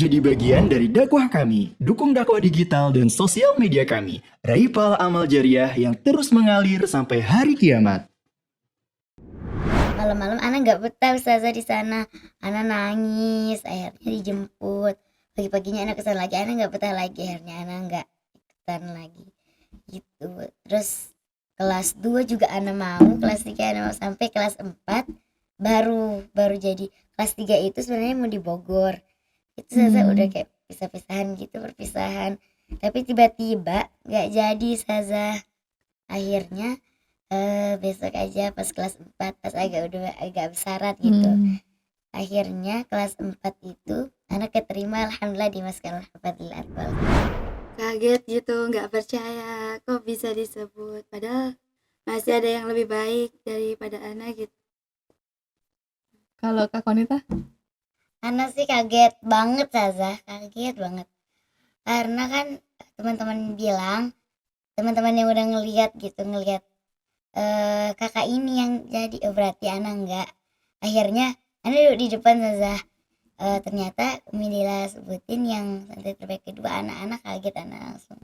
Jadi bagian dari dakwah kami. Dukung dakwah digital dan sosial media kami. Raih pahala amal jariah yang terus mengalir sampai hari kiamat. Malam-malam Ana nggak betah Ustazah di sana. Ana nangis, akhirnya dijemput. Pagi-paginya Ana kesana lagi, Ana nggak betah lagi, akhirnya Ana nggak ikutan lagi. Gitu. Terus kelas 2 juga Ana mau, kelas 3 Ana mau, sampai kelas 4 baru jadi. Kelas 3 itu sebenarnya mau di Bogor. Itu Ustazah udah kayak pisah-pisahan gitu, perpisahan. Tapi tiba-tiba nggak jadi Ustazah. Akhirnya besok aja pas kelas 4, pas agak besaran gitu. Akhirnya kelas 4 itu anak keterima, alhamdulillah, di Maskan Al-Fadil Atwal. Kaget gitu, nggak percaya kok bisa disebut, padahal masih ada yang lebih baik daripada Ana gitu. Kalau Kak Konita? Ana sih kaget banget Ustazah, kaget banget. Karena kan teman-teman bilang, teman-teman yang udah ngelihat kakak ini yang jadi, berarti Ana enggak. Akhirnya Ana duduk di depan Ustazah. Ternyata Umi Lila sebutin yang santri terbaik kedua. Anak-anak kaget, Ana langsung.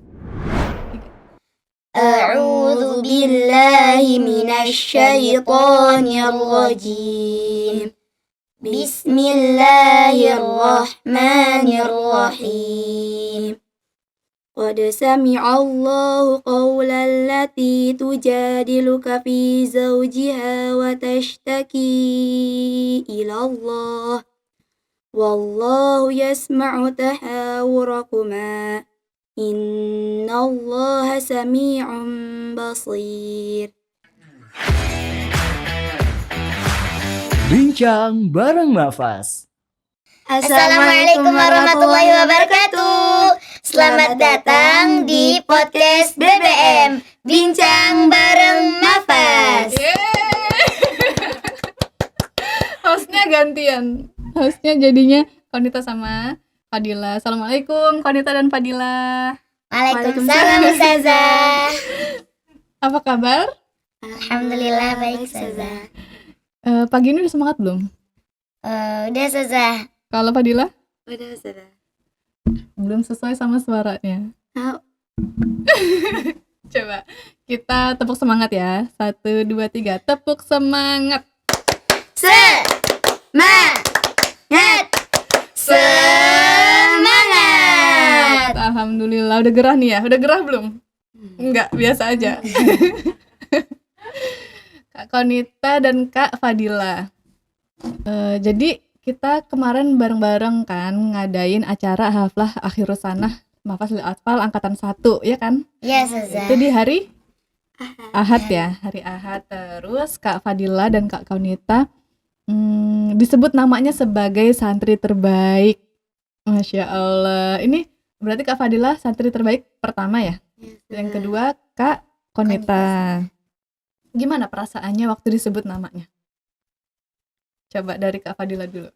A'udzu billahi minasyaitonir rajim. Bismillahirrahmanirrahim. Qad sami'allahu qawlan lati tujadiluka fi zawjiha wa tashtaki ila Allah. Wallahu yasma'u tahawurakuma. Innallaha sami'un basir. Bincang bareng Mafas. Assalamualaikum warahmatullahi wabarakatuh. Selamat datang di podcast BBM, Bincang Bareng Mafas. Hostnya gantian. Hostnya jadinya Konita sama Fadila. Assalamualaikum Konita dan Fadila. Waalaikumsalam Ustazah. Apa kabar? Alhamdulillah baik Ustazah. Pagi ini udah semangat belum? Udah Ustazah. Kalau Fadila? Udah sudah. Belum sesuai sama suaranya. Coba kita tepuk semangat ya. 1, 2, 3. Tepuk semangat. Semangat. Alhamdulillah, udah gerah nih ya. Udah gerah belum? Enggak, biasa aja. Kak Konita dan Kak Fadila. Jadi kita kemarin bareng-bareng kan ngadain acara haflah akhirus sanah Mafaslil Atfal angkatan 1, ya kan? Iya Ustazah. Itu di hari Ahad ya, hari Ahad. Terus Kak Fadila dan Kak Konita disebut namanya sebagai santri terbaik. Masya Allah. Ini berarti Kak Fadila santri terbaik pertama ya? Yang kedua Kak Konita. Gimana perasaannya waktu disebut namanya? Coba dari Kak Fadila dulu.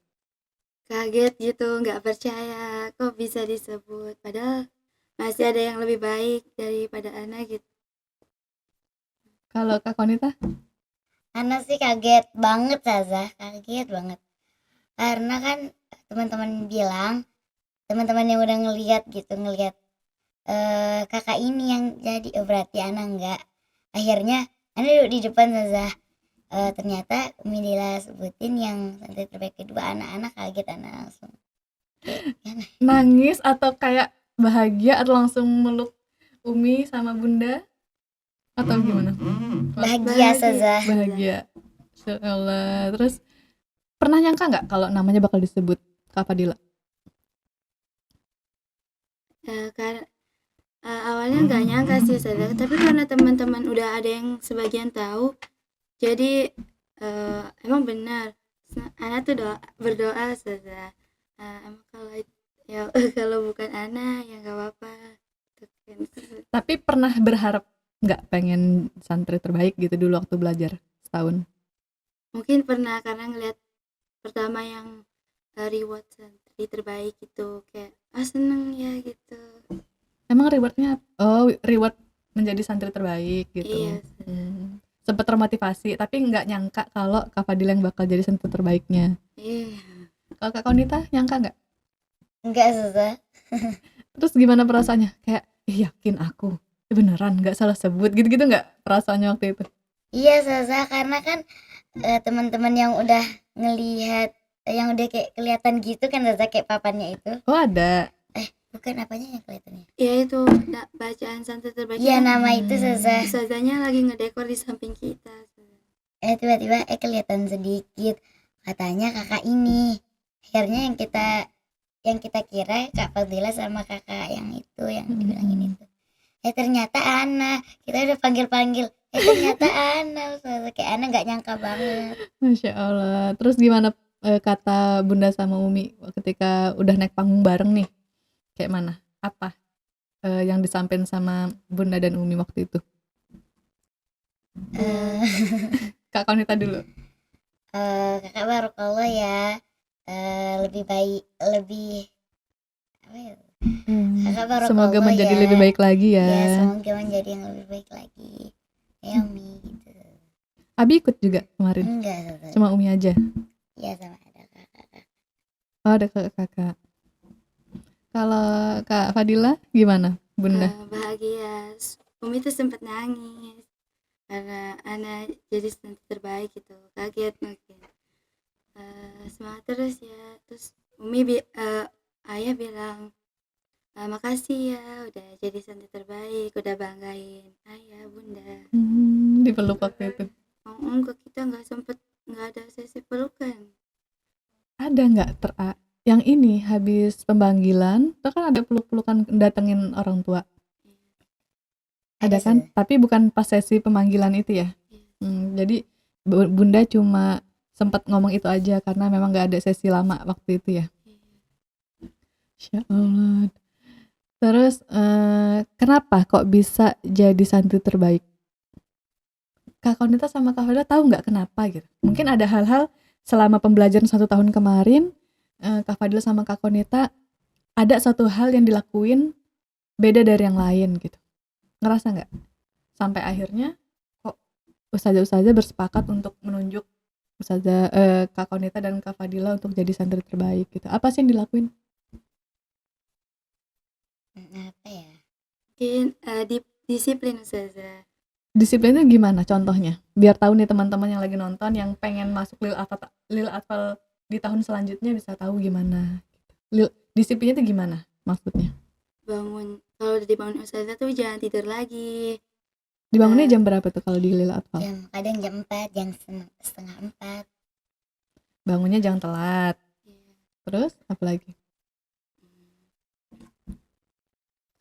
Kaget gitu, nggak percaya kok bisa disebut, padahal masih ada yang lebih baik daripada Ana gitu. Kalau Kak Konita? Ana sih kaget banget Ustazah, kaget banget. Karena kan teman-teman bilang, teman-teman yang udah ngelihat kakak ini yang jadi, berarti Ana enggak. Akhirnya Ana duduk di depan Ustazah. Ternyata Umi Lila sebutin yang santri terbaik kedua. Anak-anak kaget, Ana langsung. Nangis atau kayak bahagia atau langsung meluk Umi sama Bunda? Atau gimana? Bahagia Ustazah. Bahagia. Masya Allah. Terus pernah nyangka nggak kalau namanya bakal disebut Kak Fadila? Karena awalnya nggak nyangka sih Ustazah, tapi karena teman-teman udah ada yang sebagian tahu, jadi emang benar. Ana tuh berdoa Ustazah. Emang kalau bukan Ana ya nggak apa-apa. Tapi pernah berharap nggak pengen santri terbaik gitu dulu waktu belajar setahun? Mungkin pernah, karena ngeliat pertama yang reward santri terbaik itu kayak seneng ya gitu. Emang rewardnya? Reward menjadi santri terbaik gitu. Iya. Sempat termotivasi, tapi nggak nyangka kalau Kak Fadila yang bakal jadi santri terbaiknya. Iya. Kalau Kak Konita nyangka nggak? Enggak susah. Terus gimana perasaannya? Kayak, yakin aku, beneran nggak salah sebut gitu-gitu nggak perasaannya waktu itu? Iya susah karena kan teman-teman yang udah ngelihat yang udah kayak kelihatan gitu kan Zaza kayak papannya itu. Oh ada. Bukan apanya yang kelihatannya. Ya itu bacaan santai terbaik Iya kan nama itu Zaza. ustazahnya lagi ngedekor di samping kita. Tiba-tiba kelihatan sedikit katanya kakak ini. Akhirnya yang kita kira Kak Fadila sama kakak yang itu yang dibilangin itu. Ternyata Ana. Kita udah panggil-panggil. Ternyata Ana. Ustazah. Kayak Ana nggak nyangka banget. Masya Allah. Terus gimana kata Bunda sama Umi ketika udah naik panggung bareng nih? Kayak mana? Apa yang disampaikan sama Bunda dan Umi waktu itu? Eh, Kak Konita dulu. Kakak Barokallah ya. Lebih baik lebih apa ya? Kakak Barokallah Semoga menjadi ya. lebih baik lagi ya. Ya semoga menjadi yang lebih baik lagi. Ya Umi gitu. Abi ikut juga kemarin. Enggak Zaza. Cuma Umi aja. Ya sama ada kakak. Oh ada kakak. Kalau Kak Fadila gimana Bunda? Bahagia. Umi tuh sempat nangis karena Ana jadi nanti terbaik gitu, kaget mungkin. Semangat terus ya. Terus ayah bilang makasih ya udah jadi santri terbaik, udah banggain ayah bunda. Dipeluk waktu itu. Enggak, kita nggak ada sesi pelukan. Ada nggak yang ini habis pemanggilan itu kan ada peluk-pelukan datengin orang tua. Ada kan? Zaza. Tapi bukan pas sesi pemanggilan itu ya. Jadi Bunda cuma sempat ngomong itu aja karena memang nggak ada sesi lama waktu itu ya. Insya Allah. Terus kenapa kok bisa jadi santri terbaik? Kak Konita sama Kak Fadila tahu nggak kenapa gitu? Mungkin ada hal-hal selama pembelajaran 1 tahun kemarin, Kak Fadila sama Kak Konita ada satu hal yang dilakuin beda dari yang lain gitu. Ngerasa nggak? Sampai akhirnya kok ustazah-ustazah bersepakat untuk menunjuk Kak Konita dan Kak Fadila untuk jadi santri terbaik gitu. Apa sih yang dilakuin? Apa ya? Mungkin disiplin ustazah. Disiplinnya gimana contohnya? Biar tahu nih teman-teman yang lagi nonton yang pengen masuk Lil Atfal di tahun selanjutnya bisa tahu gimana. Disiplinnya itu gimana maksudnya? Kalau udah dibangun ustazah tuh jangan tidur lagi. Dibangunnya jam berapa tuh kalau di Lil Atfal? Kadang jam 4, jam setengah 4. Bangunnya jangan telat. Terus apa lagi?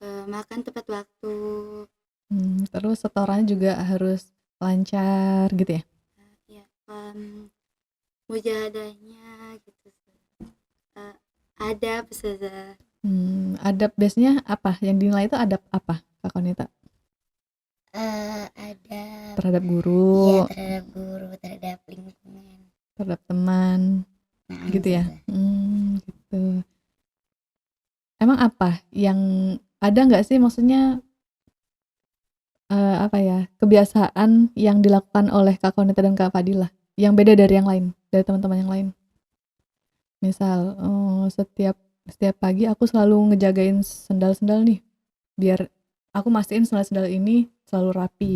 Makan tepat waktu. Terus setorannya juga harus lancar gitu ya? Ya, mujahadahnya gitu. Adab ustazah. Adab biasanya apa? Yang dinilai itu adab apa, Kak Konita? Adab. Terhadap guru, Iya, terhadap guru, terhadap lingkungan. terhadap teman, gitu ya? Gitu. Emang apa yang ada nggak sih maksudnya kebiasaan yang dilakukan oleh Kak Konita dan Kak Fadila yang beda dari yang lain, dari teman-teman yang lain? Misal setiap pagi aku selalu ngejagain sendal-sendal nih biar aku mastiin sendal-sendal ini selalu rapi,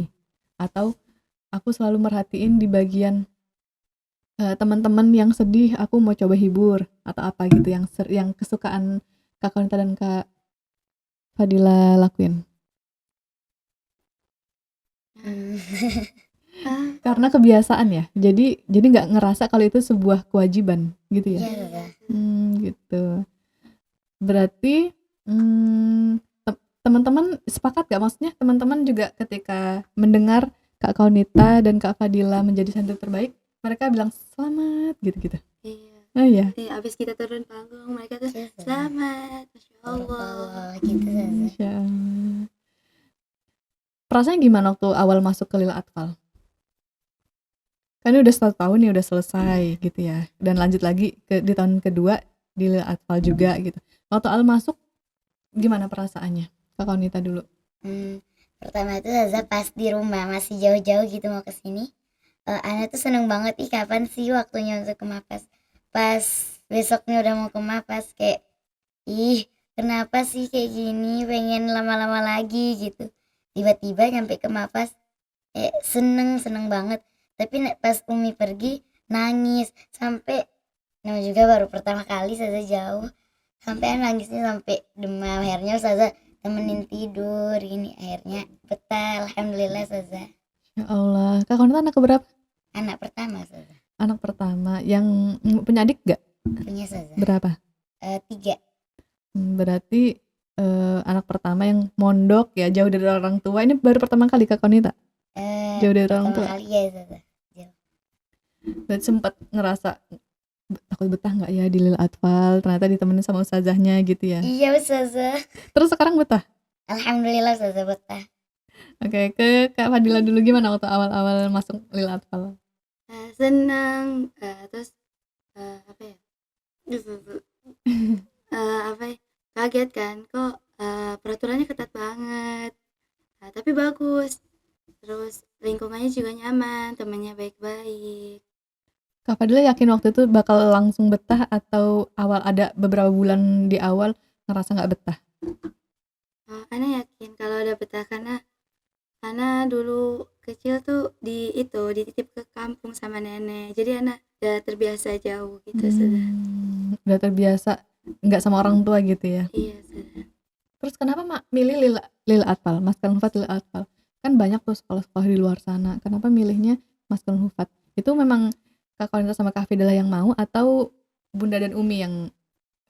atau aku selalu merhatiin di bagian teman-teman yang sedih aku mau coba hibur atau apa gitu yang kesukaan Kak Konita dan Kak Fadila lakuin. Karena kebiasaan ya, jadi nggak ngerasa kalau itu sebuah kewajiban gitu ya. Iya, Gitu. Berarti teman-teman sepakat gak, maksudnya teman-teman juga ketika mendengar Kak Konita dan Kak Fadila menjadi santri terbaik, mereka bilang selamat gitu-gitu. Iya. Oh iya. Abis kita turun panggung mereka tuh selamat, masya Allah. Gitu Zaza. Masya Allah. Perasaannya gimana waktu awal masuk ke Lil Atfal? Kan ini udah 1 tahun nih, udah selesai gitu ya, dan lanjut lagi di tahun kedua di Lil Atfal juga gitu. Waktu awal masuk gimana perasaannya? Kak Konita dulu. Pertama itu Zaza pas di rumah masih jauh-jauh gitu mau kesini. Ana tuh seneng banget kapan sih waktunya untuk ke Mapas. Pas besoknya udah mau ke Mapas kayak ih kenapa sih kayak gini, pengen lama-lama lagi gitu. Tiba-tiba nyampe ke Mafas, seneng banget. Tapi pas Umi pergi nangis sampai, namanya juga baru pertama kali Saza jauh, sampai nangisnya sampai demam. Akhirnya Saza temenin tidur ini, akhirnya betah alhamdulillah Saza. Ya Allah, Kak Konita anak keberapa? Anak pertama Saza, Anak pertama. Yang punya adik gak? punya Saza Berapa? 3. Berarti anak pertama yang mondok ya, jauh dari orang tua. Ini baru pertama kali Kak Konita jauh dari orang Pertama tua. kali ya Saza. Dan sempat ngerasa takut betah nggak ya di Lil Atfal, ternyata ditemenin sama ustazahnya gitu ya. Iya Saza, Terus sekarang betah. alhamdulillah Saza betah. Oke, ke Kak Fadila dulu, gimana waktu awal-awal masuk Lil Atfal? Senang, terus apa ya? Apa ya? Kaget kan, kok peraturannya ketat banget. Tapi bagus. Terus lingkungannya juga nyaman, temannya baik-baik. Kak Fadila yakin waktu itu bakal langsung betah atau ada beberapa bulan di awal ngerasa nggak betah? Ana yakin kalau udah betah, karena dulu kecil tuh dititip ke kampung sama nenek. Jadi Ana udah terbiasa jauh gitu sudah. Udah terbiasa nggak sama orang tua gitu ya. Iya sudah. Terus kenapa milih Lil Atfal, Maskal Hufat Lil Atfal? Kan banyak tuh sekolah-sekolah di luar sana. Kenapa milihnya Maskal Hufat? Itu memang Kak Konita sama Kak Fidela yang mau atau Bunda dan Umi yang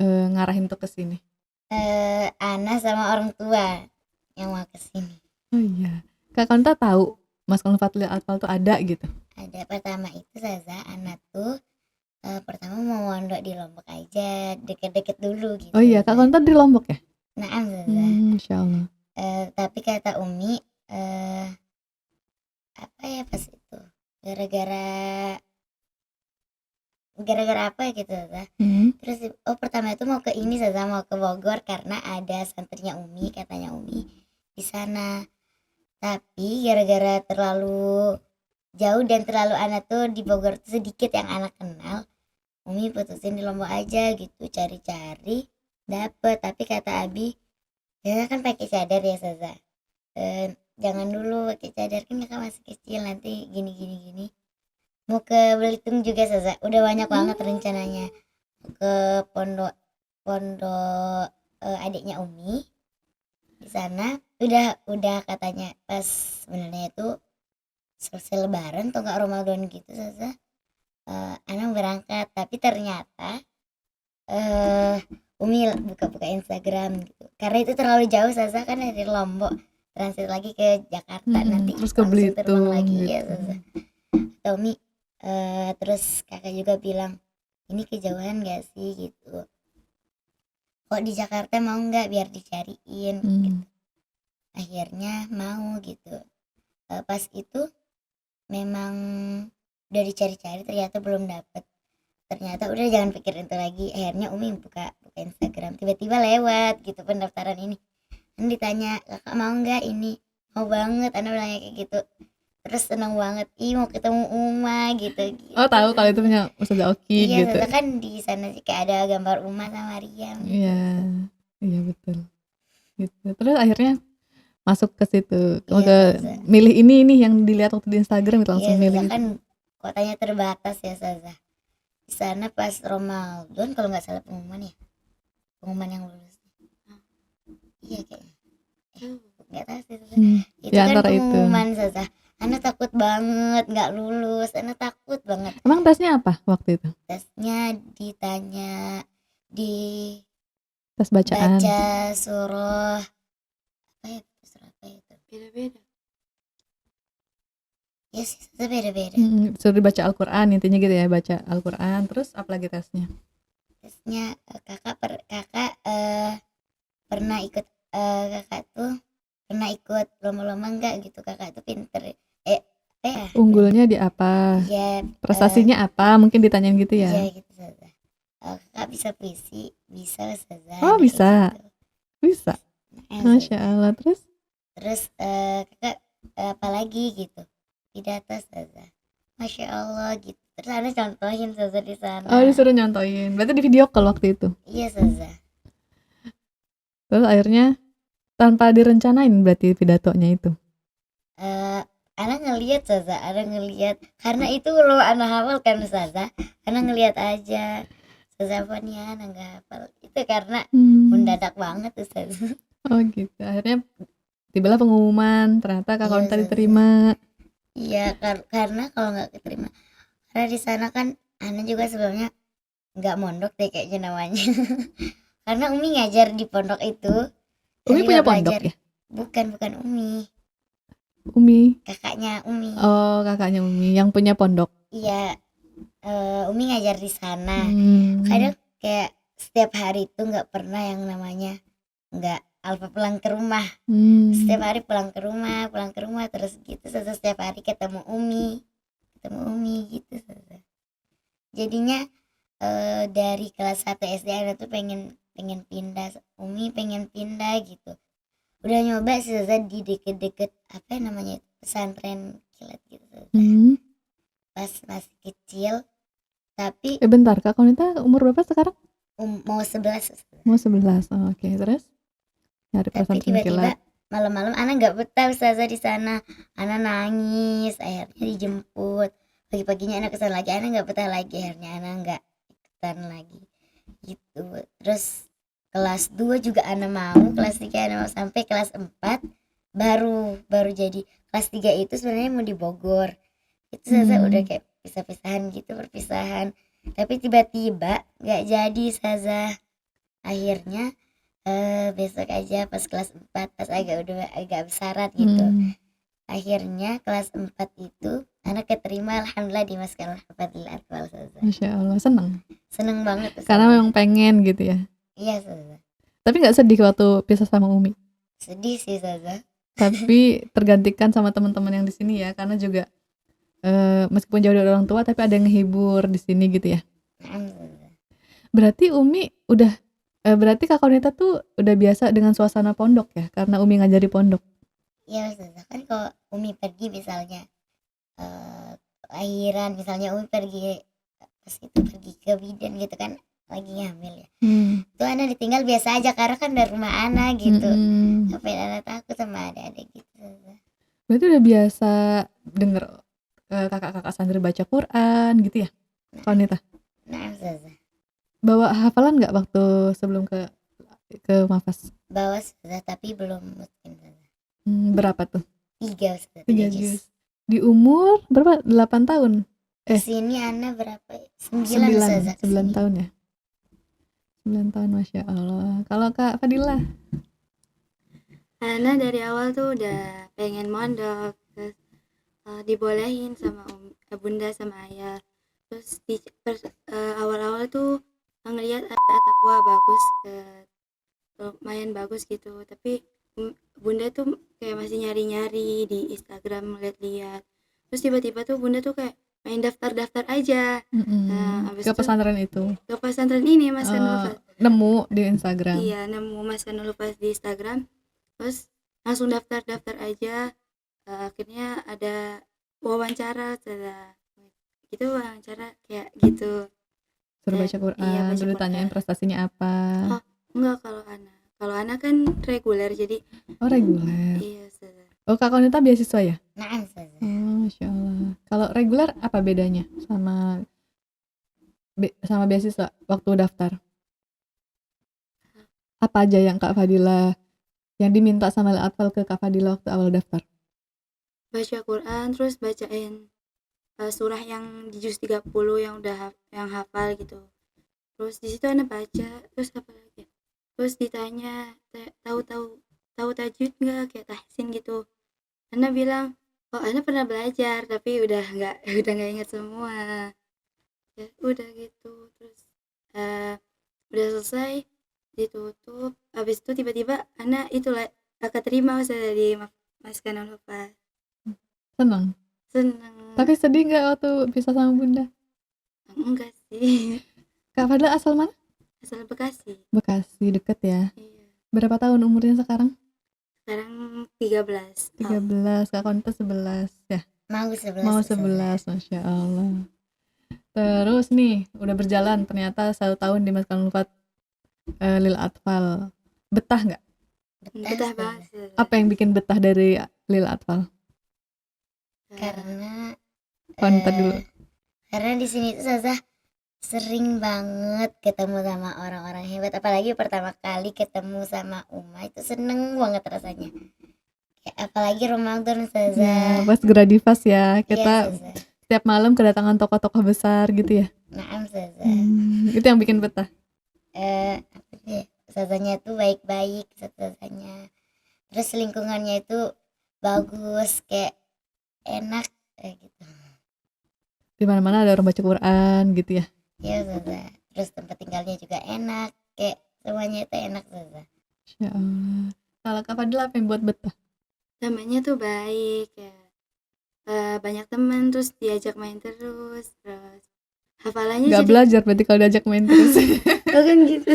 ngarahin tuh ke sini? Ana sama orang tua yang mau kesini. Oh iya. Kak Konita tahu Maskal Hufat Lil Atfal tuh ada gitu? Ada, pertama itu Zaza, Ana tuh pertama mau mondok di Lombok aja, deket-deket dulu gitu. Oh iya, Kak Zaza. Konita di Lombok ya? Naam Zaza. Masya Allah. Tapi kata Umi apa ya pas itu, gara-gara apa ya gitu Zaza. Terus pertama itu mau ke ini Zaza, mau ke Bogor karena ada santrinya Umi, katanya Umi di sana. Tapi gara-gara terlalu jauh dan terlalu anak tuh di Bogor tuh sedikit yang anak kenal, Umi putusin di Lombok aja gitu, cari-cari dapet. Tapi kata Abi, ya kan pakai cadar ya Saza, jangan dulu pakai cadar, kan kakak masih kecil, nanti gini. Mau ke Belitung juga Saza, udah banyak banget rencananya. Mau ke pondok adiknya Umi di sana, udah katanya pas sebenarnya itu selesai lebaran atau enggak Ramadan gitu Saza, Ana berangkat. Tapi ternyata Umi buka-buka Instagram gitu, karena itu terlalu jauh Saza, kan dari Lombok transit lagi ke Jakarta, nanti terus ke langsung terbang Belitung lagi gitu. ya Saza. Atau Umi terus kakak juga bilang, ini kejauhan gak sih gitu, kok di Jakarta mau nggak biar dicariin gitu. Akhirnya mau gitu. Pas itu memang udah dicari-cari, ternyata belum dapet. Ternyata udah jangan pikirin itu lagi. Akhirnya Umi buka Instagram, tiba-tiba lewat gitu pendaftaran ini. Dan ditanya, kakak mau nggak ini? Mau banget, Ana bilangnya kayak gitu. Terus seneng banget, mau ketemu Uma gitu. Oh tahu kalau itu punya Ustazah Oki Iya, gitu. Iya, kan di sana sih kayak ada gambar Uma sama Maryam. Iya, iya betul. Gitu. Terus akhirnya masuk ke situ. Iya, Milih ini yang dilihat waktu di Instagram itu langsung iya, milih. Kan kotanya terbatas ya Saza. Di sana pas Ramadan kalau nggak salah pengumuman yang lulus. Iya kayaknya. Nggak tahu sih Saza. Itu Ya, kan antara pengumuman Saza. Ana takut banget nggak lulus. Ana takut banget. Emang tesnya apa waktu itu? Tesnya ditanya di Tes bacaan. baca surah apa itu? Beda-beda. Ya sih, beda-beda. Suruh baca Al-Quran intinya gitu ya, baca Al-Quran. Terus apa lagi tesnya? Tesnya kakak pernah ikut kakak tuh pernah ikut lomba-lomba enggak gitu, kakak tuh pinter Unggulnya di apa? ya, Prestasinya apa? Mungkin ditanyain gitu ya. iya gitu Saza. Kakak bisa puisi, bisa Saza. Oh bisa, gitu. bisa. Masya Allah. Terus kakak apalagi gitu, pidato Saza. Masya Allah gitu. Terus Ana contohin Saza di sana. oh disuruh nyontoin. Berarti di video call waktu itu. Iya Saza. Terus akhirnya tanpa direncanain berarti pidatonya itu. Ana ngelihat Saza, Ana ngelihat karena itu loh Ana hafal kan Saza, Ana ngelihat aja Saza apa nih Ana nggak hafal itu karena mendadak banget tuh Saza. Oh gitu. Akhirnya tibalah pengumuman, ternyata Kak Iya, Kaunita Saza. diterima. Iya karena kalau nggak keterima karena di sana kan Ana juga sebelumnya nggak mondok deh kayaknya namanya. Karena Umi ngajar di pondok itu. Umi Ana punya nggak pondok belajar. ya? Bukan Umi, Umi. kakaknya Umi. Oh, kakaknya Umi yang punya pondok. Iya, Umi ngajar di sana. Hmm. Kadang kayak setiap hari itu nggak pernah yang namanya nggak Alfa pulang ke rumah. Setiap hari pulang ke rumah terus gitu. Setiap hari ketemu Umi gitu. Jadinya dari kelas 1 SD Ana tuh pengen pindah. Umi pengen pindah gitu. Udah nyoba sih Zaza di deket-deket apa namanya pesantren kilat gitu Zaza. Pas masih kecil tapi Bentar, Kak Kaunita umur berapa sekarang? mau 11 Zaza. Mau 11. Oh, oke. Terus nyari Tapi pesantren tiba-tiba kilat. malam-malam Ana nggak betah Zaza di sana. Ana nangis, akhirnya dijemput. Pagi-paginya Ana kesana lagi, Ana nggak betah lagi, akhirnya Ana nggak ikutan lagi gitu. Terus kelas 2 juga Ana mau, kelas 3 Ana mau, sampai kelas 4 baru jadi. Kelas 3 itu sebenarnya mau di Bogor. Itu Zaza udah kayak pisah-pisahan gitu, perpisahan. Tapi tiba-tiba nggak jadi Zaza. Akhirnya besok aja pas kelas 4 pas agak besaran gitu. Akhirnya kelas 4 itu anak keterima alhamdulillah di Maskanul Hafadil Atfal Zaza. Masya Allah, seneng banget Zaza. karena memang pengen gitu ya. Iya Zaza. Tapi nggak sedih waktu pisah sama Umi? Sedih sih Zaza. Tapi tergantikan sama teman-teman yang di sini ya, karena juga meskipun jauh dari orang tua tapi ada yang ngehibur di sini gitu ya. Zaza. Berarti Umi udah berarti Kak Kaunita tuh udah biasa dengan suasana pondok ya, karena Umi ngajari pondok. Iya Zaza, kan kalau Umi pergi misalnya lahiran, misalnya Umi pergi pas itu pergi ke bidan gitu kan lagi hamil ya. Itu Ana ditinggal biasa aja karena kan dari rumah Ana gitu. Sampai Ana takut sama adik-adik gitu Zaza. Berarti udah biasa denger kakak-kakak santri baca Quran gitu ya, Kaunita? Nah Zaza. Bawa hafalan nggak waktu sebelum ke Mafas? Bawa Zaza tapi belum mungkin Zaza. Berapa tuh? 3 Zaza. 3 juz. Di umur berapa? 8 tahun? Sini Ana berapa? 9 Zaza. 9 tahun ya? 9 tahun, Masya Allah. Kalau Kak Fadila? Ana dari awal tuh udah pengen mondok, terus dibolehin sama bunda sama ayah. Terus awal-awal tuh ngelihat ada takwa bagus, lumayan bagus gitu. Tapi bunda tuh kayak masih nyari-nyari di Instagram, lihat-lihat. Terus tiba-tiba tuh bunda tuh kayak main daftar-daftar aja. Nah, abis ke pesantren itu? Ke pesantren ini Mas Kanul Lufaz. Nemu di Instagram? Iya, nemu Mas Kanul Lufaz di Instagram. Terus langsung daftar aja. Akhirnya ada wawancara, gitu wawancara kayak gitu. Suruh baca Quran, iya, baca dulu Quran. tanyain prestasinya apa? Oh, enggak, kalau Ana kan reguler jadi. Oh, reguler. Iya, Ustazah. Oh, Kak Kaunita beasiswa ya? Nah Zaza. Oh, Masya Allah. Kalau reguler apa bedanya sama beasiswa waktu daftar? Apa aja yang Kak Fadila yang diminta sama Al-Atfal ke Kak Fadila waktu awal daftar? Baca Quran, terus bacain surah yang di juz 30 yang udah yang hafal gitu. Terus di situ Ana baca, terus apa lagi? Terus ditanya tahu tajwid nggak, kayak tahsin gitu. Ana bilang, oh Ana pernah belajar tapi udah nggak ingat semua. Ya udah gitu. Terus udah selesai ditutup. Habis itu tiba-tiba Ana itulah keterima dari Mas Kanul Lufaz. Senang? Tapi sedih nggak waktu pisah sama bunda? Enggak sih. Kak Fadila asal mana? Asal Bekasi. Bekasi, deket ya. Iya. Berapa tahun umurnya sekarang? Sekarang 13. 13, Kak Kaunita 11 ya? Mau 11, Masya Allah. Terus nih, udah berjalan ternyata 1 tahun di Mas Kanul Lufaz Lil Atfal. Betah nggak betah banget Ustazah. Apa yang bikin betah dari Lil Atfal? Karena Konten dulu. karena di sini tuh Ustazah sering banget ketemu sama orang-orang hebat, apalagi pertama kali ketemu sama Uma itu seneng banget rasanya. Kayak apalagi Ramadan Ya, Ustazah. pas Gradivas ya, Iya kita Ustazah. setiap malam kedatangan tokoh-tokoh besar gitu ya. Naam Ustazah. Itu yang bikin betah. Apa sih? Ustazahnya tuh baik-baik Ustazahnya. Terus lingkungannya itu bagus, kayak enak kayak gitu. Di mana-mana ada orang baca Quran gitu ya. Ya Ustazah. Terus tempat tinggalnya juga enak, kayak semuanya itu enak Ustazah. Masya Allah. Kalau Kak Fadila apa yang buat betah? Temannya tuh baik ya. Banyak teman, terus diajak main terus hafalannya Gak jadi belajar berarti kalau diajak main terus. kan gitu.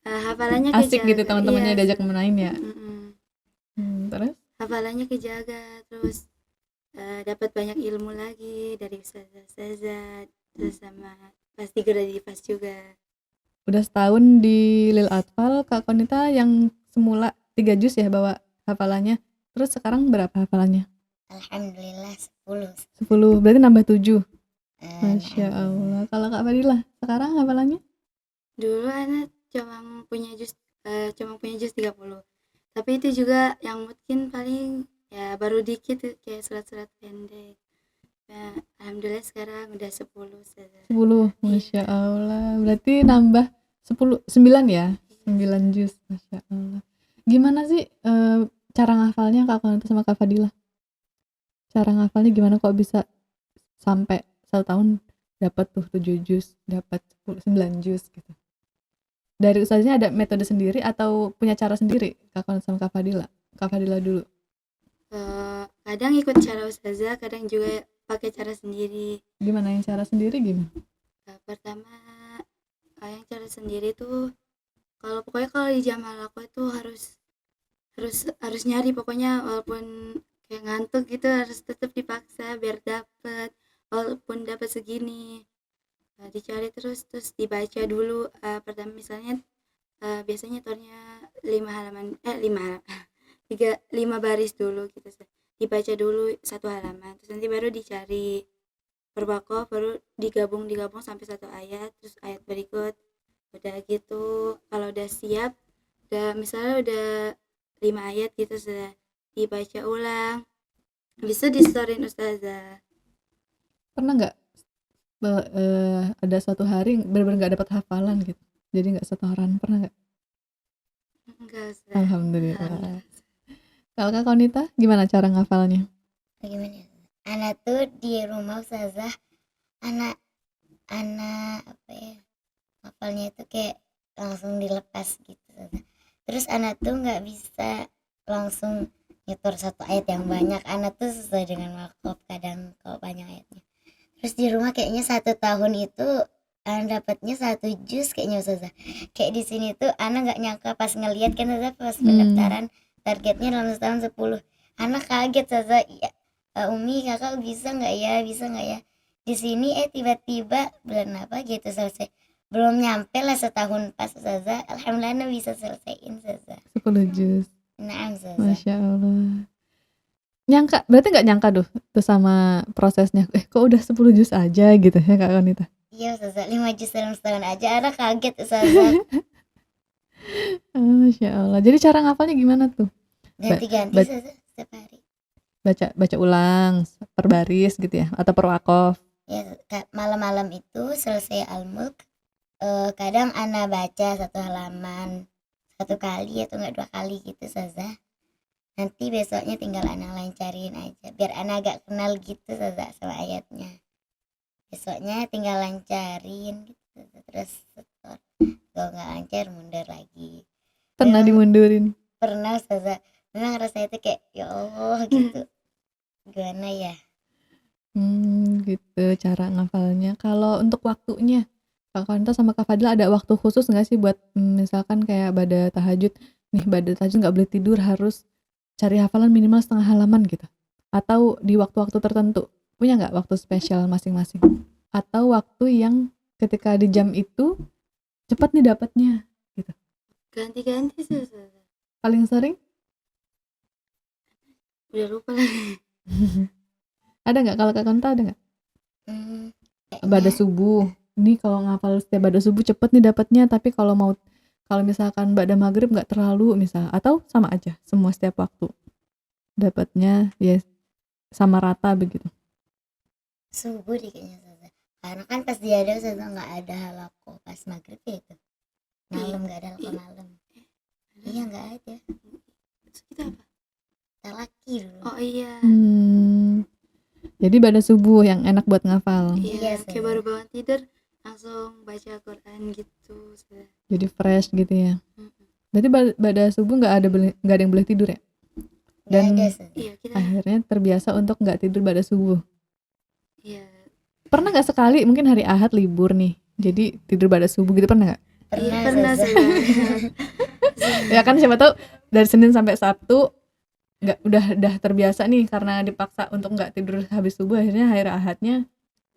Hafalannya Asik gitu kejaga. teman-temannya Iya, diajak Ustazah. main ya. Terus? Hafalannya kejaga, terus dapat banyak ilmu lagi dari ustazah, terus sama pasti Gradivas juga. Udah setahun di Lil Atfal, Kak Konita yang semula 3 juz ya bawa hafalannya. Terus sekarang berapa hafalannya? Alhamdulillah 10. 10, berarti nambah 7. Eh, Masya naam. Allah. Kalau Kak Fadila, sekarang hafalannya? Dulu anak cuma punya jus 30. Tapi itu juga yang mungkin paling ya baru dikit kayak surat-surat pendek. Nah, alhamdulillah sekarang udah 10 ustazah. 10, Masya Allah. Berarti nambah 10, 9 ya? 9 juz, Masya Allah. Gimana sih cara ngafalnya Kak Konita sama Kak Fadila? Cara ngafalnya gimana kok bisa sampai 1 tahun dapat tuh 7 juz, dapat 9 juz gitu? Dari ustaznya ada metode sendiri atau punya cara sendiri Kak Konita sama Kak Fadila? Kak Fadila dulu. Kadang ikut cara ustazah, kadang juga pakai cara sendiri. Gimana yang cara sendiri gimana? Pertama yang cara sendiri tuh pokoknya kalau di jam halaqah itu harus nyari, pokoknya walaupun kayak ngantuk gitu harus tetap dipaksa biar dapet, walaupun dapat segini. Dicari terus dibaca dulu. Pertama misalnya biasanya tornya 5 halaman 5 baris dulu gitu, dibaca dulu 1 halaman, terus nanti baru dicari perbakoh, baru digabung sampai 1 ayat, terus ayat berikut, udah gitu. Kalau udah siap, misalnya udah 5 ayat gitu, sudah dibaca ulang, bisa distorin ustazah. Pernah nggak ada suatu hari benar-benar nggak dapat hafalan gitu, jadi nggak setoran, pernah nggak? Enggak ustazah. Alhamdulillah. Kalau Kak Konita gimana cara ngafalnya? Bagaimana ya? Anak tuh di rumah ustazah, anak apa ya, hafalnya itu kayak langsung dilepas gitu Ustazah. Terus anak tuh nggak bisa langsung nyetor 1 ayat yang banyak, anak tuh sesuai dengan wakaf, kadang kalau banyak ayatnya. Terus di rumah kayaknya 1 tahun itu anak dapatnya 1 juz kayaknya Ustazah. Kayak di sini tuh anak nggak nyangka pas ngelihat kan Ustazah, pas pendaftaran targetnya dalam setahun 10. Anak kaget Ustazah, iya Umi kakak bisa nggak ya di sini tiba-tiba bulan apa gitu selesai, belum nyampe lah setahun pas Ustazah, alhamdulillah bisa selesaiin Ustazah. 10 juz. Naam Ustazah. Masya Allah. Nyangka, berarti nggak nyangka tuh sama prosesnya. Kok udah 10 juz aja gitu ya Kak Konita? Iya Ustazah, 5 juz dalam setahun aja, anak kaget Ustazah. Masya Allah. Jadi cara ngafalnya gimana tuh? Ganti-ganti ba- Ustazah setiap hari. Baca ulang per baris gitu ya, atau per wakof? Ya malam-malam itu selesai al-mulk, kadang ana baca 1 halaman 1 kali atau enggak 2 kali gitu Ustazah. Nanti besoknya tinggal ana lancarin aja biar ana agak kenal gitu Ustazah sama ayatnya. Besoknya tinggal lancarin gitu, terus setor. Kalau nggak lancar mundur lagi. Pernah Memang dimundurin? pernah Ustazah. Memang rasanya itu kayak ya Allah gitu. Gimana ya? Gitu cara ngafalnya. Kalau untuk waktunya, Kak Konita sama Kak Fadila ada waktu khusus nggak sih buat misalkan kayak pada tahajud nih, pada tahajud nggak boleh tidur, harus cari hafalan minimal 1/2 halaman gitu? Atau di waktu-waktu tertentu punya nggak waktu spesial masing-masing? Atau waktu yang ketika di jam itu cepat nih dapatnya gitu? Ganti-ganti sih Ustazah. Paling sering Udah lupa lagi. ada nggak, kalau Kak Konta ada nggak? Hmm, Bada kayaknya subuh. Ini kalau ngapal setiap bada subuh cepet nih dapatnya, tapi kalau misalkan bada maghrib nggak terlalu misal, atau sama aja semua setiap waktu dapatnya ya sama rata begitu. subuh deh kayaknya Ustazah. Karena kan pas dia ada Ustazah nggak ada halako pas maghrib ya itu. Malam nggak ada halako malam. Iya nggak ada. Terus kita apa? Talaki dulu. Oh iya. Jadi bada subuh yang enak buat ngafal. Iya, Iya, kayak baru bangun tidur langsung baca Quran gitu Ustazah. Jadi fresh gitu ya. Mm-mm. Berarti bada subuh nggak ada yang boleh tidur ya? Nggak Dan ada Ustazah. Iya, kita akhirnya terbiasa untuk nggak tidur bada subuh. iya. Pernah nggak sekali mungkin hari Ahad libur nih, jadi tidur bada subuh gitu, pernah nggak? Iya, pernah Ustazah. Ustazah. Ya kan siapa tahu dari Senin sampai Sabtu nggak udah terbiasa nih karena dipaksa untuk nggak tidur habis subuh, akhirnya hari Ahadnya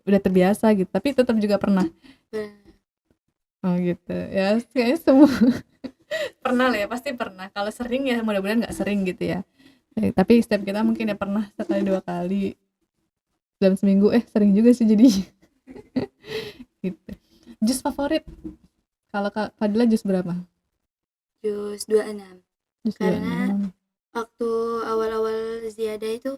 udah terbiasa gitu, tapi tetap juga pernah. Benar. Oh gitu ya, kayaknya semua pernah lah ya, pasti pernah. Kalau sering ya mudah-mudahan nggak sering gitu ya. Tapi setiap kita mungkin ya pernah sekali 2 kali dalam seminggu, sering juga sih jadi. Gitu. Jus favorit kalau Kak Fadila jus berapa? Jus 26. Jus Karena 26. waktu awal-awal ziyadah itu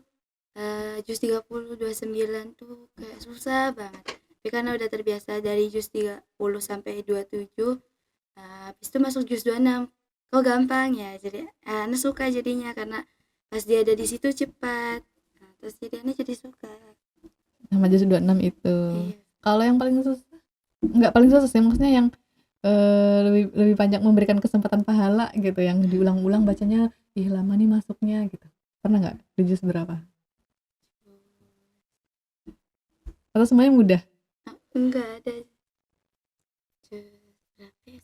jus 30, 29 tuh kayak susah banget. Tapi karena udah terbiasa dari jus 30 sampai 27, habis itu masuk jus 26. Kok gampang ya. Jadi Ana suka jadinya karena pas dia ada di situ cepat. Nah, terus jadi Ana jadi suka. Sama jus 26 itu. Iya. Kalau yang paling susah, nggak paling susah sih, maksudnya yang lebih panjang memberikan kesempatan pahala gitu, yang diulang-ulang bacanya, ih lama nih masuknya gitu. Pernah nggak di jus berapa? Atau semuanya mudah? Enggak ada. Jus berapa ya?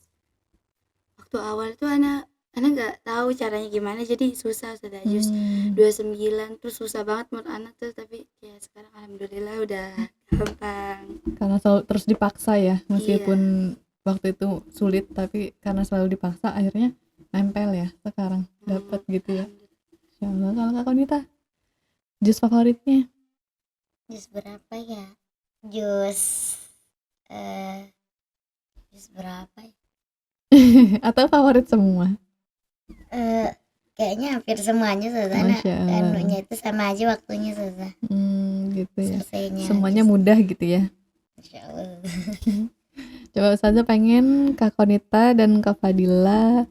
Waktu awal tuh Ana nggak tahu caranya gimana, jadi susah sudah jus 29 tuh susah banget menurut anak tuh, tapi ya sekarang alhamdulillah udah gampang. Karena selalu terus dipaksa ya, meskipun waktu itu sulit, tapi karena selalu dipaksa akhirnya nempel ya, sekarang dapat gitu ya. Insyaallah. Kalau Kak Konita, jus favoritnya? Jus berapa ya? Jus berapa ya? Atau favorit semua? Kayaknya hampir semuanya Ustazah. Masya Allah. Anunya itu sama aja waktunya Ustazah. Gitu ya. Selesainya Semuanya jus. mudah gitu ya. Masya Allah. Coba Ustazah pengen Kak Konita dan Kak Fadila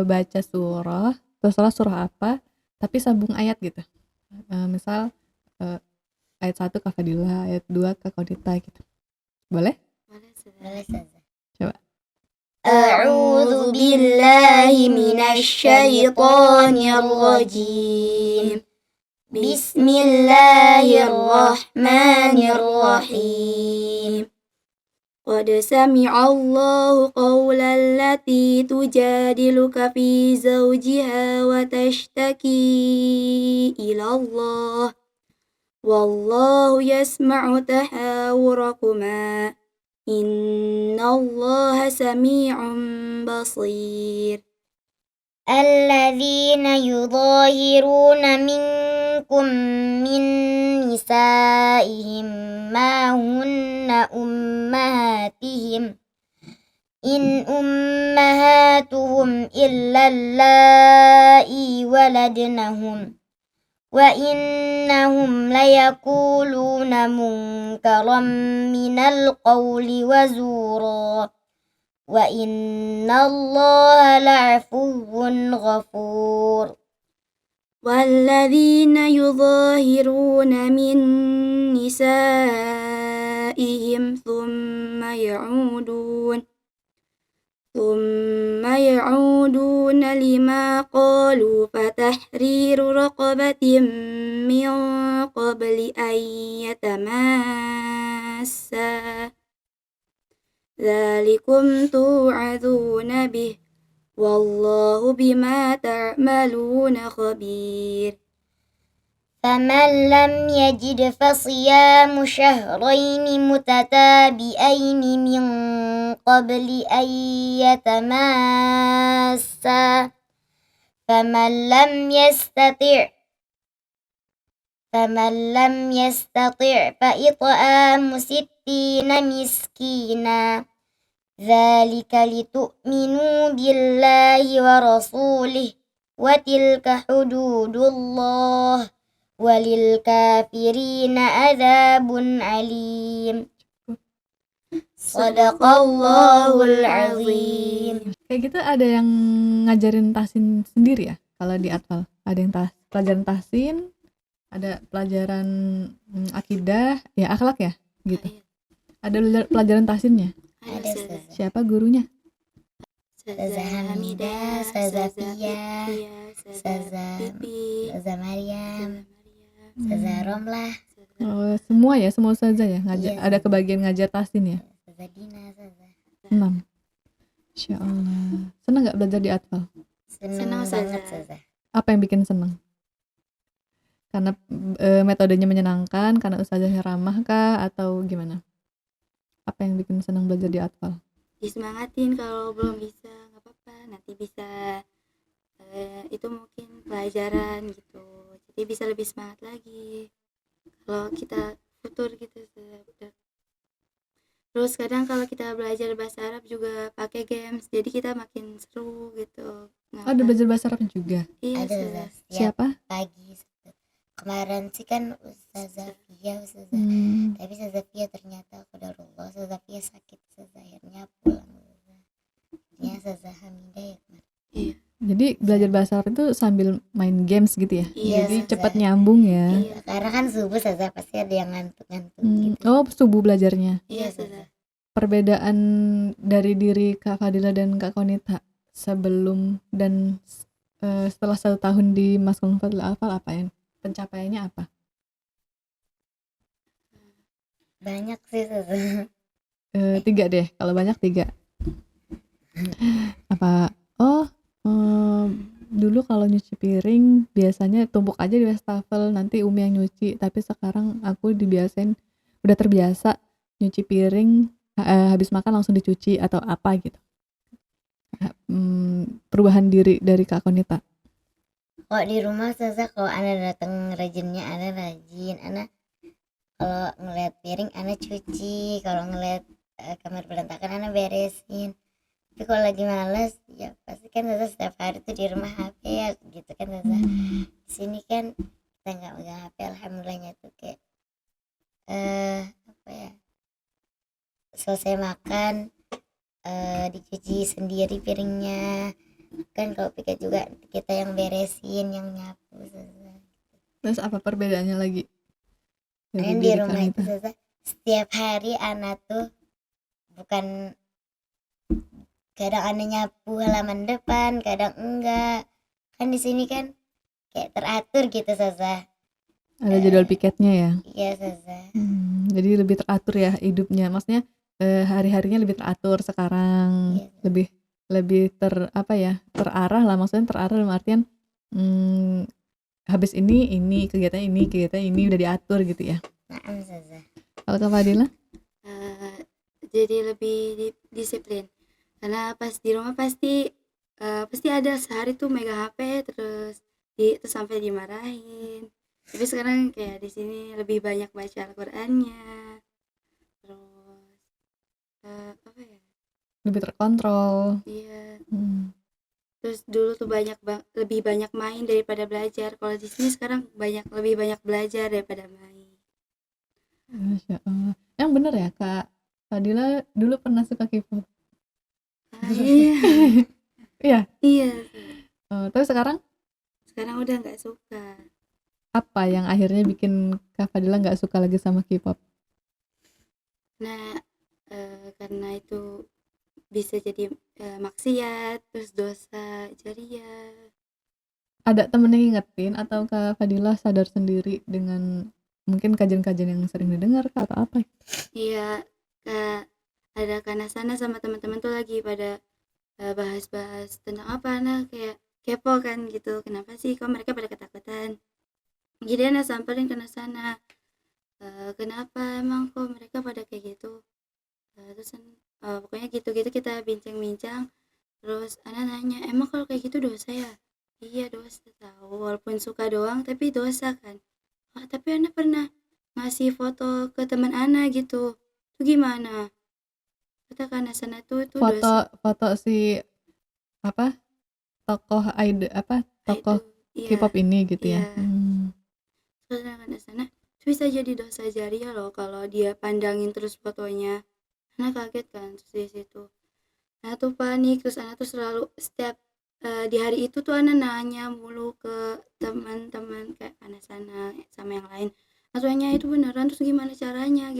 baca surah, terserah surah apa, tapi sambung ayat gitu. Misal ayat 1 Kak Fadila, ayat 2 Kak Konita gitu. Boleh? Boleh sudah. Boleh Ustazah. Coba. A'udzu billahi minasyaitonir rajim. Bismillahirrahmanirrahim. Qad sami'allahu qawlan lati tujadiluka fi zawjiha wa tashtaki ila Allah. Wallahu yasma'u tahawurakuma. Innallaha sami'un basir. الذين يظاهرون منكم من نسائهم ما هن أمهاتهم إن أمهاتهم إلا اللائي ولدنهم وإنهم ليقولون منكرا من القول وزورا وإن الله لعفو غفور والذين يظاهرون من نسائهم ثم يعودون لما قالوا فتحرير رقبة من قبل أن يتماسا ذلكم توعظون به والله بما تعملون خبير فمن لم يجد فصيام شهرين متتابعين من قبل أن يتماسا فمن لم يستطع فإطعام 60 مسكينا ذلك لتؤمنوا بالله ورسوله وتلك حدود الله وللكافرين عذاب عليم Sadaqallahul azim. Kayak gitu ada yang ngajarin tahsin sendiri ya kalau di Atfal? Ada yang pelajaran tahsin, ada pelajaran akidah, ya akhlak ya gitu. Ada pelajaran tahsinnya. Ada Ustazah. Siapa gurunya? Ustazah Hamidah, Ustazah Fia, Ustazah Pipi, Ustazah Maryam, Ustazah Romlah, Oh, semua ya, semua ustazah ya ngajar. Iya. Ada kebagian ngajar tahsin ya. Ustazah Dina, Ustazah. 6. Insya Allah. Senang nggak belajar di Atfal? Senang Ustazah. banget Ustazah. Apa yang bikin senang? Karena metodenya menyenangkan, karena ustazahnya ramah kah, atau gimana? Apa yang bikin senang belajar di Atfal? disemangatin kalau belum bisa nggak apa-apa, nanti bisa itu mungkin pelajaran gitu, jadi bisa lebih semangat lagi kalau kita futur gitu. Terus kadang kalau kita belajar bahasa Arab juga pakai games, jadi kita makin seru gitu. Ada belajar bahasa Arab juga. Iya, Ada Ustazah. Ustazah. Setiap Siapa? pagi Ustazah. Kemarin sih kan Ustazah Fia, Ustazah. Hmm. Tapi Ustazah Fia ternyata qadarullah Ustazah Fia sakit Ustazah, akhirnya pulang Ustazah. Akhirnya Ustazah Hamidah ya kemarin. Iya. Jadi belajar bahasa Arab itu sambil main games gitu ya. Iya, Jadi Ustazah. cepat nyambung ya. Iya. Karena kan subuh Ustazah pasti ada yang ngantuk-ngantuk gitu. Oh, subuh belajarnya. Iya, Ustazah. Ustazah. Perbedaan dari diri Kak Fadila dan Kak Konita sebelum dan setelah 1 tahun di Maskul Fadil Atfal apa ya? Pencapaiannya apa? Banyak sih Ustazah. 3 deh, kalau banyak 3. Apa? Oh, dulu kalau nyuci piring biasanya tumpuk aja di wastafel, nanti Umi yang nyuci. Tapi sekarang aku dibiasain, udah terbiasa nyuci piring, habis makan langsung dicuci atau apa gitu. Perubahan diri dari Kak Konita. Kok di rumah Ustazah kalau Ana datang rajinnya Ana rajin. Ana kalau ngeliat piring Ana cuci, kalau ngeliat kamar berantakan Ana beresin. Tapi kalau lagi malas ya pasti kan Ustazah setiap hari tuh di rumah HP ya gitu kan Ustazah. Di sini kan kita nggak megang HP, alhamdulillahnya tuh kayak apa ya, selesai makan dicuci sendiri piringnya. Kan kalau piket juga kita yang beresin, yang nyapu Ustazah. Terus apa perbedaannya lagi? Dari Kan di diri rumah Kak itu Konita? Ustazah setiap hari Ana tuh bukan, kadang Ana nyapu halaman depan, kadang enggak. Kan di sini kan kayak teratur gitu Ustazah. Ada jadwal piketnya ya. Iya Ustazah. Jadi lebih teratur ya hidupnya. Maksudnya hari-harinya lebih teratur sekarang. Iya. Lebih terarah lah, maksudnya terarah dalam artian habis ini kegiatan ini udah diatur gitu ya. Naam Ustazah. Kalau Kak Fadila? Jadi lebih disiplin, karena pas di rumah pasti ada sehari tuh megang HP terus sampai dimarahin. Tapi sekarang kayak di sini lebih banyak baca Al-Qur'annya, terus apa ya, Lebih terkontrol. iya. Hmm. Terus dulu tuh lebih banyak main daripada belajar. Kalau di sini sekarang lebih banyak belajar daripada main. Masya Allah. Yang bener ya Kak Fadila dulu pernah suka K-pop. Iya. Iya. Iya. Tapi sekarang Sekarang udah nggak suka. apa yang akhirnya bikin Kak Fadila nggak suka lagi sama K-pop? Nah, karena itu bisa jadi maksiat, terus dosa jariah. Ada temen yang ngingetin atau Kak Fadila sadar sendiri dengan mungkin kajian-kajian yang sering didengar Kak, atau apa? Iya, ada karena sana sama teman-teman tuh lagi pada bahas-bahas tentang apa, nah kayak kepo kan gitu, kenapa sih kok mereka pada ketakutan. Jadi Ana samperin ke sana, kenapa emang kok mereka pada kayak gitu. Terus pokoknya gitu-gitu kita bincang-bincang. Terus Ana nanya, emang kalau kayak gitu dosa ya? Iya dosa tahu, walaupun suka doang tapi dosa kan. Ah, tapi Ana pernah ngasih foto ke teman Ana gitu. Itu gimana? Kata Kana sana tuh itu dosa. Foto si apa tokoh idol apa Ah, itu tokoh iya, K-pop ini gitu ya. iya. Terus Kana sana itu bisa jadi dosa jariah loh kalau dia pandangin terus fotonya. Ana kaget kan terus di situ. Ana tuh panik, terus Ana tuh selalu setiap di hari itu tuh Ana nanya mulu ke teman-teman kayak Ana sana sama yang lain. Aku tanya itu beneran, terus gimana caranya?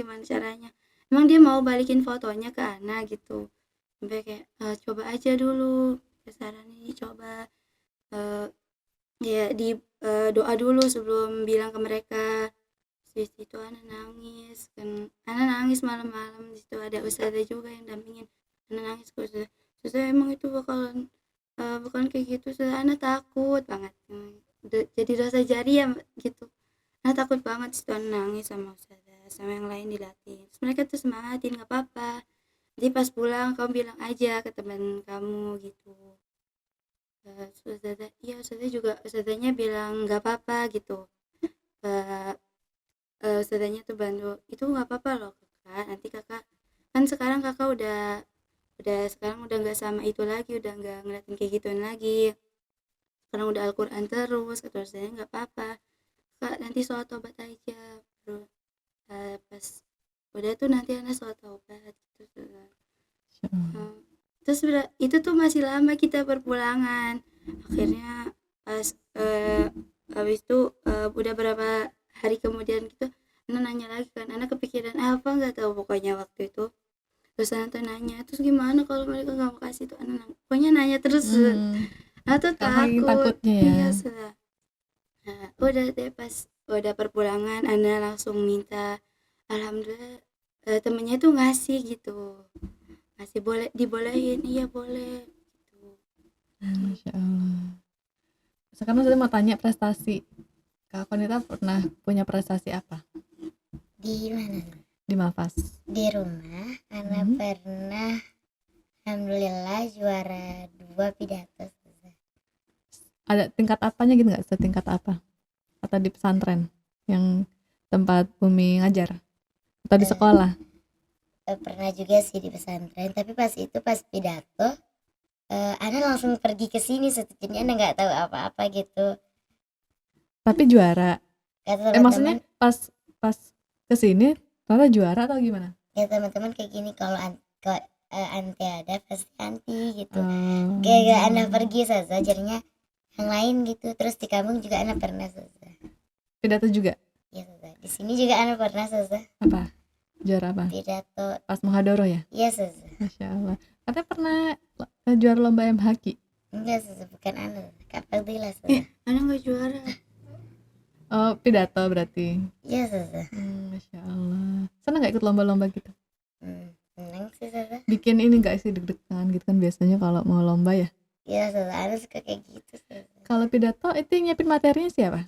Emang dia mau balikin fotonya ke Ana gitu. Sampai kayak coba aja dulu, saran ini coba eh, ya di doa dulu sebelum bilang ke mereka. Terus di situ Ana nangis kan, Ana nangis malam-malam. Di situ ada ustazah juga yang dampingin. Ana nangis kok ustazah emang itu bakalan kayak gitu. Ustazah Ana takut banget. Jadi dosa jariah gitu. Ana takut banget. Situ Ana nangis sama ustazah sama yang lain dilatih. Terus mereka tuh semangatin nggak apa-apa. Jadi pas pulang kamu bilang aja ke teman kamu gitu. Ustazah iya ustazahnya bilang nggak apa-apa gitu. Eh, Ustazahnya tuh bantu itu nggak apa-apa loh kakak, nanti kakak kan sekarang kakak sekarang udah nggak sama itu lagi, udah nggak ngeliatin kayak gituan lagi, sekarang udah Al-Quran terus. Kata ustazahnya nggak apa-apa kak, nanti sholat tobat aja. Terus pas udah tuh nanti anak sholat tobat gitu. Hmm. Terus itu tuh masih lama kita perpulangan. Akhirnya pas habis itu udah berapa hari kemudian gitu, Ana nanya lagi kan, Ana kepikiran apa nggak tahu pokoknya waktu itu. Terus Ana tuh nanya, terus gimana kalau mereka nggak mau kasih tuh, pokoknya nanya terus. Ana tuh Saking takut. takutnya ya. Iya sudah. Nah, udah deh pas udah perpulangan Ana langsung minta, alhamdulillah temennya tuh ngasih gitu, ngasih boleh dibolehin, iya boleh gitu. Masya Allah. Sekarang saya mau tanya prestasi. Kak Konita pernah punya prestasi apa Di mana? di Mafas? Di rumah Ana pernah alhamdulillah juara 2 pidato. Ada tingkat apanya gitu nggak? Setingkat apa? Atau di pesantren yang tempat Bumi ngajar? Atau di sekolah? Pernah juga sih di pesantren, tapi pas pidato Ana langsung pergi ke sini, jadi Ana nggak tahu apa-apa gitu. Tapi juara. Kata Maksudnya teman-teman, pas kesini ternyata juara atau gimana? teman-teman kayak gini, kalau anti ada pasti anti gitu. Oh. Gak Ana pergi saja, jadinya yang lain gitu. Terus di kampung juga Ana pernah saja. Pidato juga? Iya saja. Di sini juga Ana pernah saja. Apa? Juara apa? Pidato. Pas Muhadoro ya? Iya saja. Masya Allah. Katanya pernah juara lomba MHQ. Enggak saja, bukan Ana. Kak Fadila saja. Ana nggak juara. Oh, pidato berarti. Iya saja. Masya Allah. Senang nggak ikut lomba-lomba gitu? Senang sih saja. Bikin ini nggak sih deg-degan gitu kan biasanya kalau mau lomba ya? Iya saja, Ana suka kayak gitu saja. Kalau pidato itu yang nyiapin materinya siapa?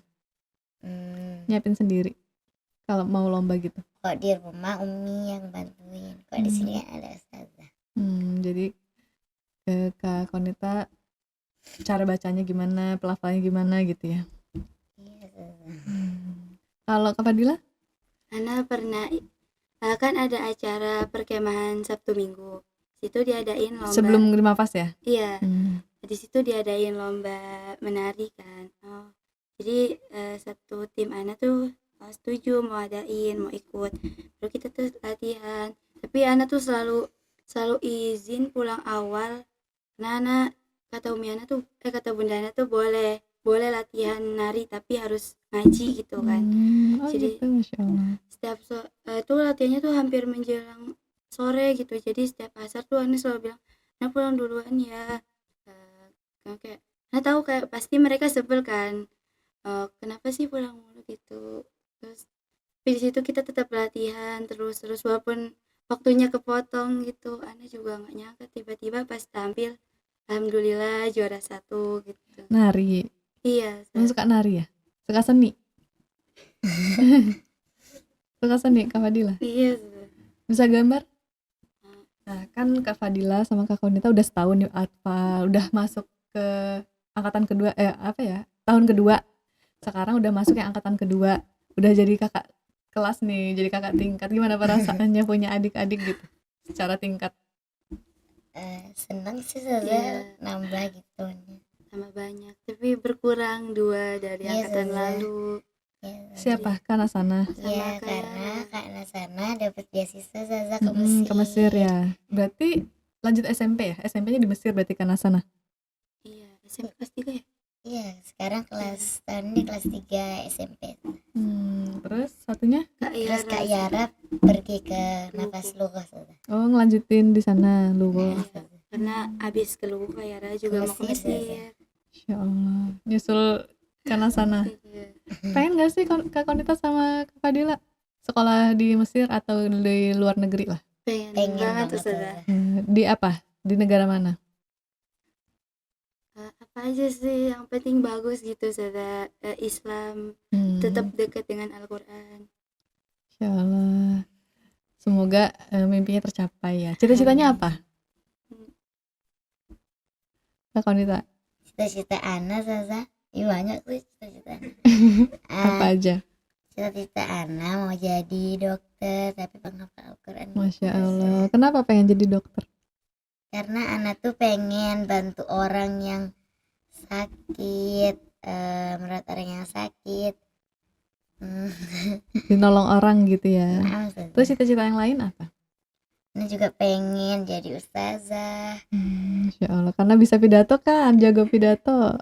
Nyiapin sendiri. Kalau mau lomba gitu. Kok di rumah Umi yang bantuin. Kok di sini ada ustazah. Jadi Kak Konita cara bacanya gimana, pelafalannya gimana gitu ya? Iya saja. Kalau Kak Fadila? Ana pernah kan ada acara perkemahan Sabtu Minggu. Situ diadain lomba. Sebelum di Mafas ya? Iya. Di situ diadain lomba menari kan. Jadi satu tim Ana tuh setuju mau adain, mau ikut. Lalu kita tuh latihan. Tapi Ana tuh selalu izin pulang awal. Nah, Ana kata Umi Ana tuh kata Bunda Ana tuh boleh latihan nari tapi harus ngaji gitu kan. Jadi gitu, Masya Allah. setiap itu latihannya tuh hampir menjelang sore gitu. Jadi setiap asar tuh Ana selalu bilang, Ana pulang duluan ya. Kayak Ana tahu kayak pasti mereka sebel kan. Kenapa sih pulang mulu gitu. Terus tapi di situ kita tetap latihan terus walaupun waktunya kepotong gitu. Ana juga nggak nyangka tiba-tiba pas tampil alhamdulillah juara 1 gitu. Nari. Iya. Kamu suka nari ya? Suka seni? Suka seni Kak Fadila? Iya, Ustazah. Bisa gambar? Nah, kan Kak Fadila sama Kak Kaunita udah setahun di Atfal, udah masuk ke angkatan kedua, tahun kedua. Sekarang udah masuk yang angkatan kedua, udah jadi kakak kelas nih, jadi kakak tingkat. Gimana perasaannya punya adik-adik gitu, secara tingkat? Senang sih Iya. Ustazah, nambah gitu. Sama banyak, tapi berkurang 2 dari Iya, angkatan Ustazah. lalu. Ya, Siapa? Kana sana? Iya, Sama karena kayak Kak Nasana dapat beasiswa Ustazah ke Mesir. Ke Mesir ya. Berarti lanjut SMP ya? SMP-nya di Mesir berarti Kana sana. iya, SMP kelas 3 ya? Iya, sekarang tahun ini kelas 3 SMP. Terus satunya? Terus Kak Yara pergi ke Nafas Lughah Ustazah. Oh, ngelanjutin di sana Nah, lu. Ustazah. Karena abis ke Luwu Kak Yara juga mau ke Mesir, Mesir. Insya Allah. Nyusul Kana sana. Iya. Pengen gak sih Kak Kaunita sama Kak Fadila sekolah di Mesir atau di luar negeri lah? Pengen Pengen banget banget Ustazah. Ustazah. Di apa? Di negara mana? Apa aja sih yang penting bagus gitu Ustazah. Islam tetap dekat dengan Al-Quran. Insya Allah. Semoga mimpinya tercapai ya. Cita-citanya apa? Kak Kaunita, Cita-cita Ana Ustazah. Iya banyak tuh cita-cita Ana. apa aja? Cita-cita Ana mau jadi dokter tapi penghafal Al-Quran. Masya Allah. Kenapa pengen jadi dokter? Karena Ana tuh pengen bantu orang yang sakit, merawat orang yang sakit. Nolong orang gitu ya. Nah, Ustazah. Terus cita-cita yang lain apa? Ana juga pengen jadi ustazah. Masya Allah. Karena bisa pidato kan, jago pidato.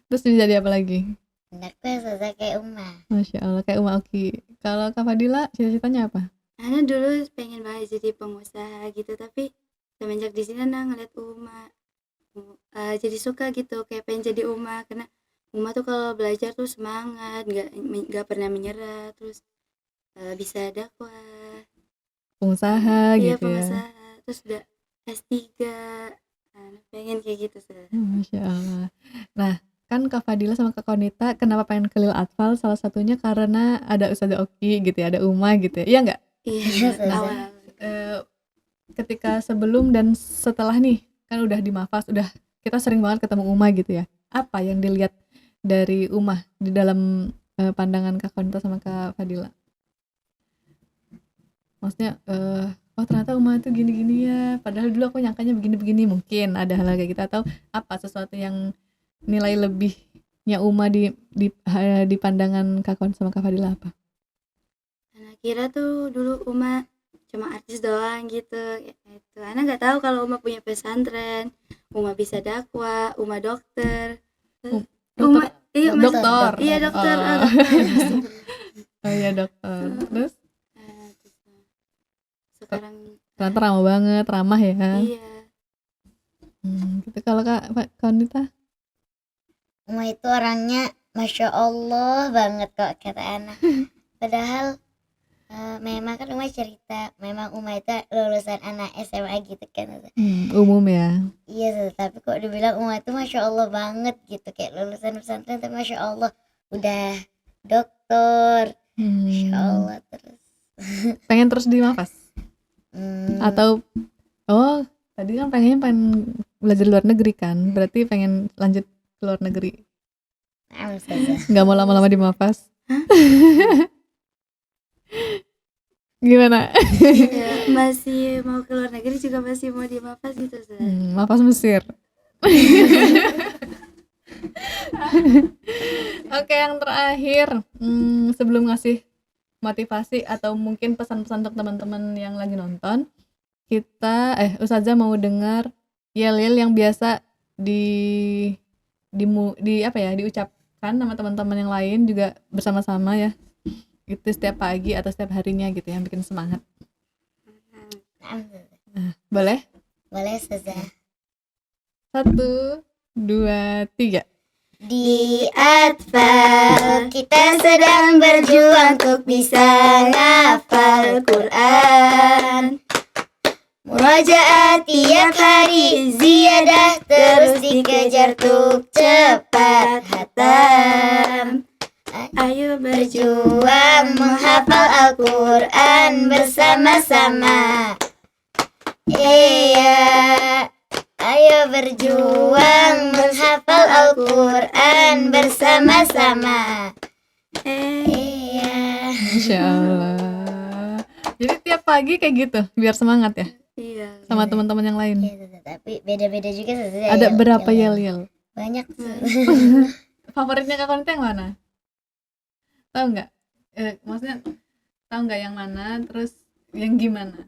Terus bisa jadi apa lagi? Anakku ustazah kayak Uma. Masya Allah, kayak Uma Oki. Kalau Kak Fadila, cita-citanya apa? Ana dulu pengen banget jadi pengusaha gitu, tapi semenjak di sini Ana ngeliat Uma jadi suka gitu, kayak pengen jadi Uma, karena Uma tuh kalau belajar tuh semangat, nggak pernah menyerah, terus bisa dakwah, Pengusaha iya gitu ya. pengusaha, terus udah S3, Ana pengen kayak gitu sih. Masya Allah. Nah, kan Kak Fadila sama Kak Kaunita kenapa pengen ke Lil Atfal? Salah satunya karena ada Ustazah Oki gitu ya, ada Uma gitu ya. Iya nggak? Iya, Ustazah. awal. Ketika sebelum dan setelah nih, kan udah di Mafas, udah kita sering banget ketemu Uma gitu ya. Apa yang dilihat dari Uma di dalam pandangan Kak Kaunita sama Kak Fadila? Maksudnya, oh ternyata Uma itu gini-gini ya. Padahal dulu aku nyangkanya begini-begini. Mungkin ada hal kayak gitu, atau apa sesuatu yang nilai lebihnya Uma di pandangan Kak Kaunita sama Kak Fadila apa? Ana kira tuh dulu Uma cuma artis doang gitu. Itu Ana nggak tahu kalau Uma punya pesantren, Uma bisa dakwah, Uma dokter. Uma iya Dokter. Iya dokter. Oh. Dokter. Oh iya dokter. Terus Sekarang ternyata ramah banget, ramah ya. iya. Gitu. Kalau Kak Kaunita? Uma itu orangnya Masya Allah banget kok kata Ana. Padahal memang kan Uma cerita, memang Uma itu lulusan anak SMA gitu kan. Umum ya. Iya, tapi kok dibilang Uma itu Masya Allah banget gitu, kayak lulusan pesantren tapi Masya Allah udah dokter. Masya Allah terus. Pengen terus di Mafas? Atau tadi kan pengen belajar luar negeri kan, berarti pengen lanjut ke luar negeri. Nggak mau lama-lama di Mafas? Gimana? Ya, masih mau ke luar negeri juga masih mau di Mafas gitu Ustaz. Mafas Mesir. Oke, yang terakhir, sebelum ngasih motivasi atau mungkin pesan-pesan untuk teman-teman yang lagi nonton, kita Ustazah mau dengar yel-yel yang biasa diucapkan sama teman-teman yang lain juga bersama-sama ya. Itu setiap pagi atau setiap harinya gitu yang bikin semangat. Boleh? Boleh Ustazah. 1, 2, 3. Di Atfal kita sedang berjuang untuk bisa ngafal Quran. Murajaat tiap hari ziyadah terus dikejar untuk cepat hatam. Ayo berjuang menghafal Al-Quran bersama-sama. Iya, ayo berjuang menghafal Al-Quran bersama-sama. Iya. Masya Allah. Jadi tiap pagi kayak gitu biar semangat ya Iya. sama teman-teman yang lain. Iya, tapi beda-beda juga sesuai. Ada berapa yel-yel? Banyak. Favoritnya Kak Konita yang mana? Tahu nggak? Maksudnya tahu nggak yang mana? Terus yang gimana?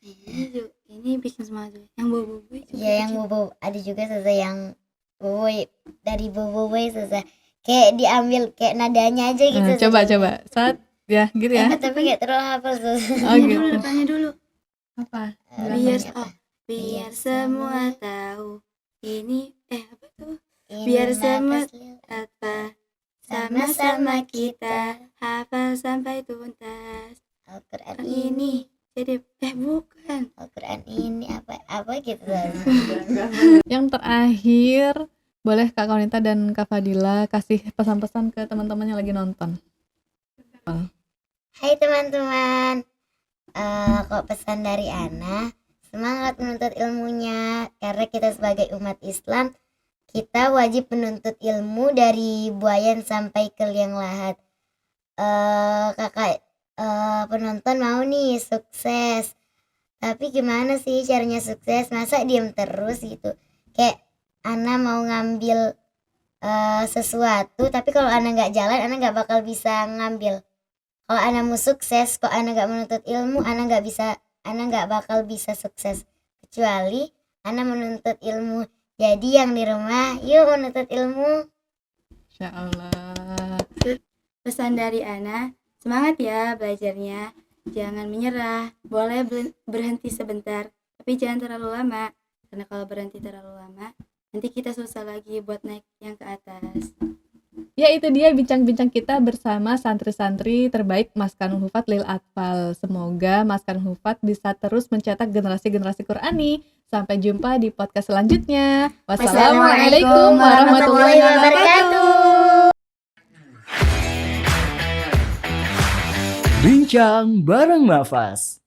Ini bikin semangat. Yang bobo Iya, yang bobo. Ada juga sesuai yang bobo dari bobo sesuai. Kayak diambil kayak nadanya aja gitu. Coba saat ya gitu ya. Tapi gak terlalu hafal tuh. Oh gitu. Tanya dulu. Apa? Biar semua tahu. Ini apa tuh? Ini Biar semua nakas lil. apa? Sama-sama kita hafal sampai tuntas. Al-Quran Ini jadi bukan. Al-Quran ini apa gitu. Yang terakhir boleh Kak Konita dan Kak Fadila kasih pesan-pesan ke teman-teman yang lagi nonton. Hai teman-teman, kok pesan dari Ana, semangat menuntut ilmunya, karena kita sebagai umat Islam kita wajib menuntut ilmu dari buayan sampai ke liang lahat. Kakak penonton mau nih sukses, tapi gimana sih caranya sukses? Masa diem terus gitu? Kayak Ana mau ngambil sesuatu, tapi kalau Ana nggak jalan, Ana nggak bakal bisa ngambil. Kalau Ana mau sukses, kok Ana nggak menuntut ilmu, Ana nggak bakal bisa sukses. Kecuali Ana menuntut ilmu. Jadi yang di rumah, yuk menuntut ilmu. Insya Allah. Pesan dari Ana, semangat ya belajarnya. Jangan menyerah. Boleh berhenti sebentar, tapi jangan terlalu lama. Karena kalau berhenti terlalu lama, nanti kita susah lagi buat naik yang ke atas. Ya itu dia bincang-bincang kita bersama santri-santri terbaik Maskanul Hufat Lil Atfal. Semoga Maskanul Hufat bisa terus mencetak generasi-generasi Qurani. Sampai jumpa di podcast selanjutnya. Wassalamualaikum warahmatullahi wabarakatuh. Bincang bareng Mafas.